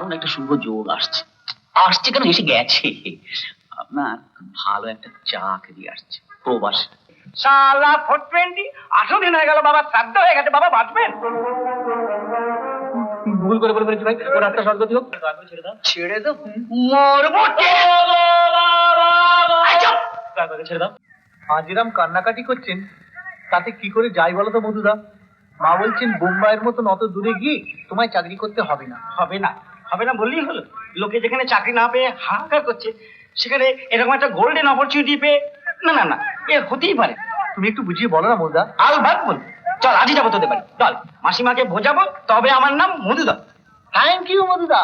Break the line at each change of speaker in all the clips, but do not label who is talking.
দারুণ একটা শুভ যোগ আসছে। আসছে কেন, এসে গেছে। আপনার ভালো একটা চাকরি আসছে প্রবাসে।
শালা 420 8 দিন হয়ে গেল বাবা, শ্রাদ্ধ হয়ে গেছে, বাবা বাঁচবেন?
ভুল করে বলে ফেলেছি ভাই, ওর একটা স্বর্গ দিও।
ছেড়ে দেব, মরবো।
ছেড়ে দাও। আজ এরম কান্নাকাটি করছেন, তাতে কি করে যাই বলো তো মধুদা? মা বলছেন বোম্বাইয়ের মতন অত দূরে গিয়ে তোমায় চাকরি করতে হবে না।
হবে না, হবে না বললেই হলো। লোকে যেখানে চাকরি না পেয়ে হাহাকার করছে, সেখানে এরকম একটা গোল্ডেন অপরচুনিটি পেয়ে, না না না, এ হতেই পারে।
তুমি একটু বুঝিয়ে বলো না মধুদা।
আলবাত বল, চল আজই যাবো তোদের বাড়ি, চল মাসিমাকে বোঝাবো, তবে আমার নাম মধুদা।
Thank you Madhuda.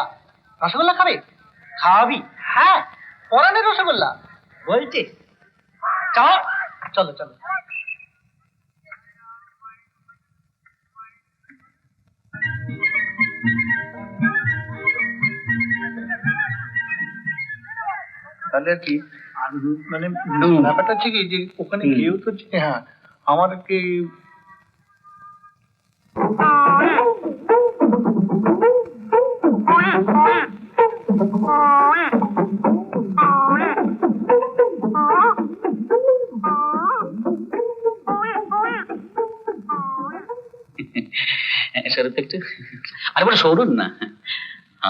রসগোল্লা খাবে?
খাওয়াবি?
হ্যাঁ, পরানের রসগোল্লা।
বলছিস? চল।
চলো চলো। তাহলে কি মানে ব্যাপারটা হচ্ছে কি যে ওখানে গিয়েও তো হ্যাঁ আমার কি
সরু তো একটু, আরে বলে সরুন না।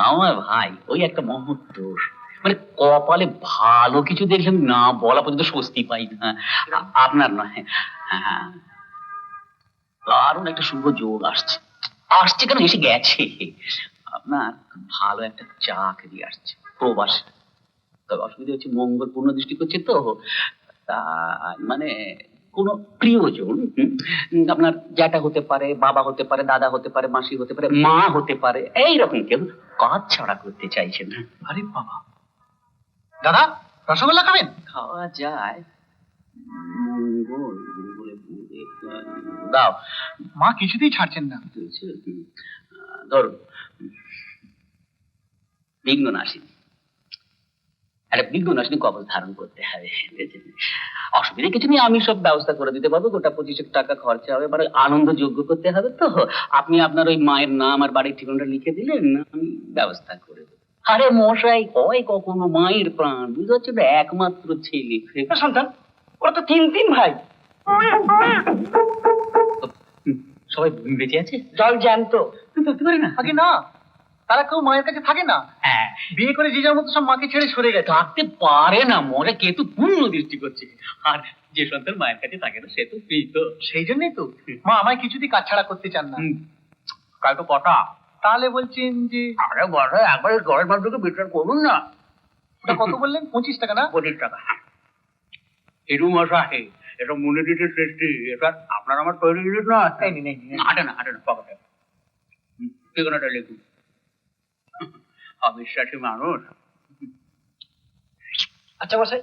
আমার ভাই ওই একটা মহৎ দোষ, মানে কপালে ভালো কিছু দেখলে আমি না বলা পর্যন্ত স্বস্তি পাই না। আপনার নয়, হ্যাঁ দারুণ একটা শুভ যোগ আসছে। আসছে কেন, এসে গেছে। আপনার ভালো একটা চাকরি আসছে প্রবাসে। তবে অসুবিধা হচ্ছে মঙ্গল পূর্ণ দৃষ্টি করছে তো, তা মানে কোন প্রিয়জন, আপনার জ্যাঠা হতে পারে, বাবা হতে পারে, দাদা হতে পারে, মাসি হতে পারে, মা হতে পারে, এইরকম কেউ কাজ ছাড়া করতে চাইছে না।
আরে বাবা, দাদা রসগোল্লা খাবেন?
খাওয়া যায়, মঙ্গল মঙ্গলে দাও।
মা কিছুতেই ছাড়ছেন না।
ধরুন, বিঘ্ন নাশিনী, একটা বিঘ্ন নাশিনী কবচ ধারণ করতে হবে। অসুবিধা কিছু নেই, আমি সব ব্যবস্থা করে দিতে পারবো। গোটা 25 টাকা খরচা হবে, এবার আনন্দ যোগ্য করতে হবে তো। আপনি আপনার ওই মায়ের নাম আর বাড়ির ঠিকানাটা লিখে দিলেন, আমি ব্যবস্থা করে দেবো। আরে মশাই, হয় কখনো মায়ের প্রাণ, বুঝতে পারছো না, একমাত্র ছেলে
সন্তান, ওরা তো 3 ভাই।
সবাই বেঁচে আছে?
জল জ্যান্ত
থাকতে পারে না?
আগে না, তারা কেউ মায়ের কাছে থাকে না।
হ্যাঁ,
বিয়ে করে যে যার মতো সব মাকে ছেড়ে সরে গেছে।
থাকতে পারে না, মনে কেতু পূর্ণ দৃষ্টি করছে। আর যে সন্তান মায়ের কাছে থাকে না সে তো প্রীত।
সেই জন্যই তো মা আমায় কিছুতেই কাজ ছাড়া করতে চান না।
কাল তো কটা?
তাহলে বলছেন যে
আরে বড় একবার ঘরের ভাবটাকে বিচার করুন না।
ওটা কত বললেন? 25 টাকা না?
25 টাকা। এরু মশাই, এটা মনে দিতে সৃষ্টি, এটা আপনার আমার তৈরি জিনিস না। হাঁটে না পকেটে। ঠিকানাটা লিখুন। অবিশ্বাসী মানুষ।
আচ্ছা বসে,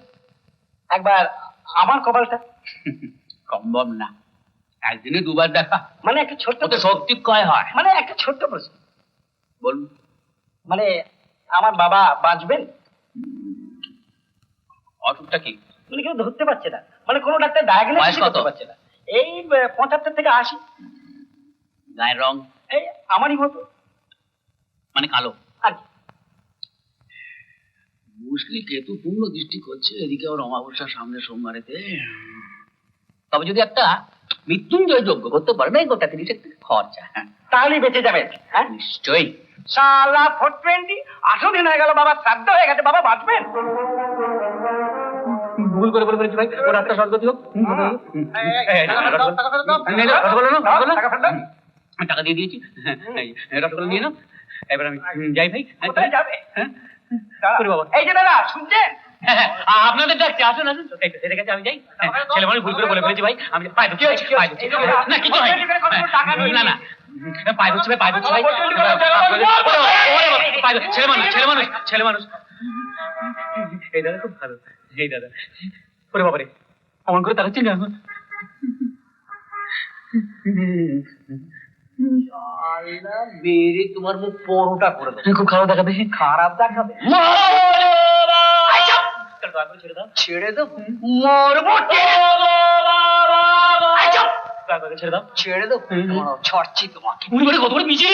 একবার আমার কপালটা।
সম্ভব না, একদিনে দুবার দেখা।
মানে একটা ছোট্ট
ওতে সত্যি কয় হয়?
মানে একটা ছোট্ট প্রশ্ন।
বলুন।
মানে আমার বাবা বাঁচবেন?
অসুখটা কি?
মানে কেউ ধরতে পারছে না, মানে কোনো ডাক্তার ডায়াগনোসিস করতে পারছে না। এই 75 থেকে 80।
গায়ের রং?
এই আমারই মতো,
মানে কালো।
আর কি?
মুশকিল, কেতু পূর্ণ দৃষ্টি করছে, এদিকে ওর অমাবস্যা সামনে সোমবারেতে। তবে যদি একটা মৃত্যুঞ্জয় যজ্ঞ করতে পারবে, গোটা 30 টাকা খরচা। হ্যাঁ,
তাহলেই বেঁচে যাবেন। হ্যাঁ
নিশ্চয়ই।
শালা 420 8 দিন হয়ে গেল বাবা, শ্রাদ্ধ হয়ে গেছে, বাবা বাঁচবেন?
ভুল করে বলে ফেলেছি ভাই, ওর একটা স্বর্গ দিও।
টাকা দিয়ে দিয়েছি, রসগোল্লা নিয়ে নাও। এবার আমি যাই ভাই।
কোথায় যাবে?
হ্যাঁ,
বাবা এই যে দাদা শুনছেন,
আপনাদের ডাকছে, আসুন আসুন। সেটা গেছে, আমি যাই। ছেলে মানুষ ভুল করে বলে ফেলেছি ভাই, আমি পাই ধরছি, পাই ধরছি। না কিছু হয় না, না পাই ধরছি ভাই, পাই ধরছি ভাই। ছেলে মানুষ।
এই দাদা খুব ভালো, এই দাদা। ওরে বাবারে, অমন করে তাকাচ্ছেন এখন।
বেরে তোমার মুখ পরোটা করে দেবে।
খুব খারাপ দেখাবে।
খারাপ দেখাবে? ছেড়ে দেব, মরবো।
ছেড়ে দাও,
ছেড়ে দেব, ছাড়ছি তোমাকে।
কত বড় মিছিল!